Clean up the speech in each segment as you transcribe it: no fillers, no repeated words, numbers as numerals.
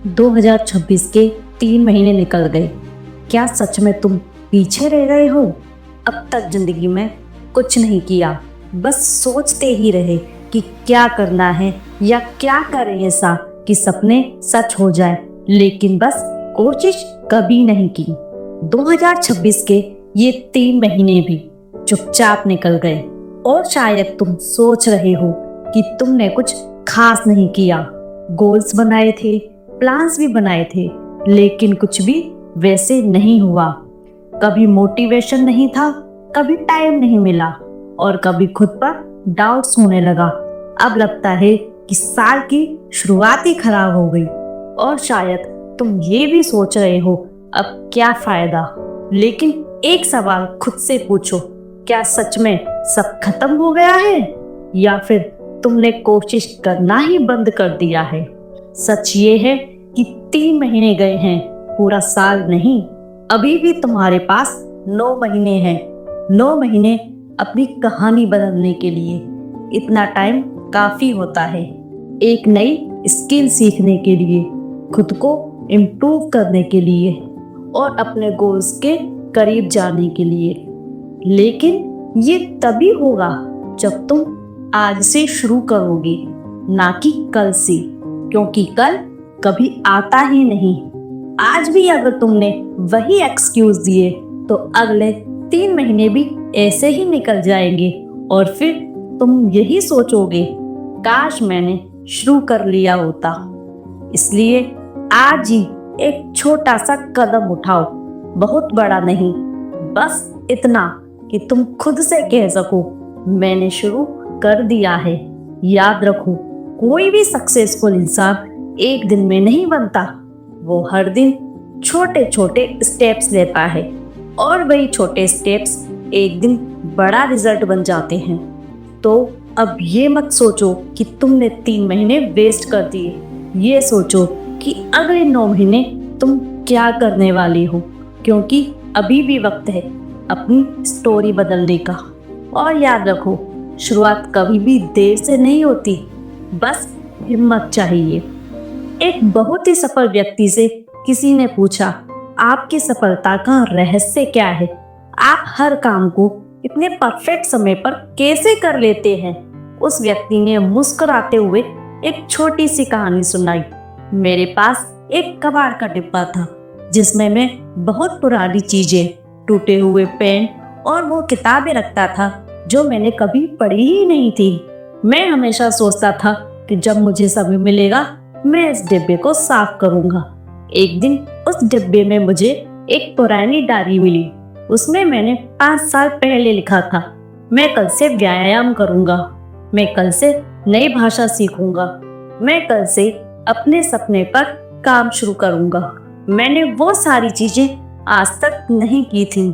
2026 के 3 महीने निकल गए। क्या सच में तुम पीछे रह गए हो? अब तक जिंदगी में कुछ नहीं किया, बस सोचते ही रहे कि क्या करना है या क्या करें ऐसा कि सपने सच हो जाए, लेकिन बस कोशिश कभी नहीं की। 2026 के ये 3 महीने भी चुपचाप निकल गए और शायद तुम सोच रहे हो कि तुमने कुछ खास नहीं किया। गोल्स बनाए थे, प्लान्स भी बनाए थे, लेकिन कुछ भी वैसे नहीं हुआ। कभी मोटिवेशन नहीं था, कभी टाइम नहीं मिला और कभी खुद पर डाउट्स होने लगा। अब लगता है कि साल की शुरुआत ही खराब हो गई और शायद तुम ये भी सोच रहे हो अब क्या फायदा। लेकिन एक सवाल खुद से पूछो, क्या सच में सब खत्म हो गया है या फिर तुमने कोशिश करना ही बंद कर दिया है? सच ये है कि 3 महीने गए हैं, पूरा साल नहीं। अभी भी तुम्हारे पास 9 महीने हैं। 9 महीने अपनी कहानी बदलने के लिए। इतना टाइम काफी होता है एक नई स्किल सीखने के लिए, खुद को इम्प्रूव करने के लिए और अपने गोल्स के करीब जाने के लिए। लेकिन ये तभी होगा जब तुम आज से शुरू करोगे, ना कि कल से, क्योंकि कल कभी आता ही नहीं। आज भी अगर तुमने वही एक्सक्यूज दिए तो अगले 3 महीने भी ऐसे ही निकल जाएंगे और फिर तुम यही सोचोगे, काश मैंने शुरू कर लिया होता। इसलिए आज ही एक छोटा सा कदम उठाओ, बहुत बड़ा नहीं, बस इतना कि तुम खुद से कह सको मैंने शुरू कर दिया है। याद रखो, कोई भी सक्सेसफुल इंसान एक दिन में नहीं बनता, वो हर दिन छोटे छोटे स्टेप्स लेता है और वही छोटे स्टेप्स एक दिन बड़ा रिजल्ट बन जाते हैं। तो अब ये मत सोचो कि तुमने 3 महीने वेस्ट कर दिए, ये सोचो कि अगले 9 महीने तुम क्या करने वाली हो, क्योंकि अभी भी वक्त है अपनी स्टोरी बदलने का। और याद रखो, शुरुआत कभी भी देर से नहीं होती, बस हिम्मत चाहिए। एक बहुत ही सफल व्यक्ति से किसी ने पूछा, आपकी सफलता का रहस्य क्या है? आप हर काम को इतने परफेक्ट समय पर कैसे कर लेते हैं? उस व्यक्ति ने मुस्कुराते हुए एक छोटी सी कहानी सुनाई। मेरे पास एक कबाड़ का डिब्बा था जिसमें मैं बहुत पुरानी चीजें, टूटे हुए पेन और वो किताबें रखता था जो मैंने कभी पढ़ी ही नहीं थी। मैं हमेशा सोचता था कि जब मुझे समय मिलेगा मैं इस डिब्बे को साफ करूंगा। एक दिन उस डिब्बे में मुझे एक पुरानी डायरी मिली। उसमें मैंने 5 साल पहले लिखा था, मैं कल से व्यायाम करूंगा, मैं कल से नई भाषा सीखूंगा, मैं कल से अपने सपने पर काम शुरू करूंगा। मैंने वो सारी चीजें आज तक नहीं की थी।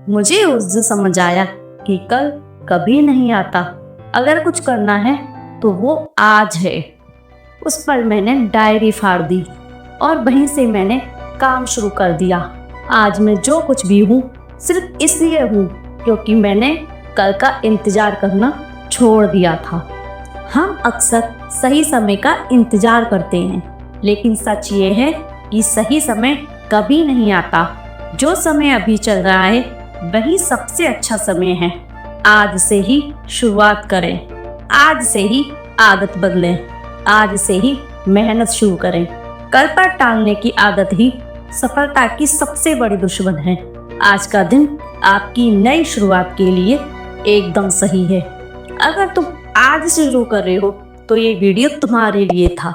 मुझे उस दिन समझ आया कि कल कभी नहीं आता, अगर कुछ करना है तो वो आज है। उस पर मैंने डायरी फाड़ दी और वहीं से मैंने काम शुरू कर दिया। आज मैं जो कुछ भी हूँ सिर्फ इसलिए हूँ क्योंकि मैंने कल का इंतजार करना छोड़ दिया था। हम अक्सर सही समय का इंतजार करते हैं, लेकिन सच ये है कि सही समय कभी नहीं आता। जो समय अभी चल रहा है वही सबसे अच्छा समय है। आज से ही शुरुआत करें, आज से ही आदत बदलें, आज से ही मेहनत शुरू करें। कल पर टालने की आदत ही सफलता की सबसे बड़ी दुश्मन है। आज का दिन आपकी नई शुरुआत के लिए एकदम सही है। अगर तुम आज से शुरू कर रहे हो तो ये वीडियो तुम्हारे लिए था।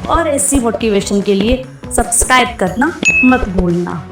और ऐसी मोटिवेशन के लिए सब्सक्राइब करना मत भूलना।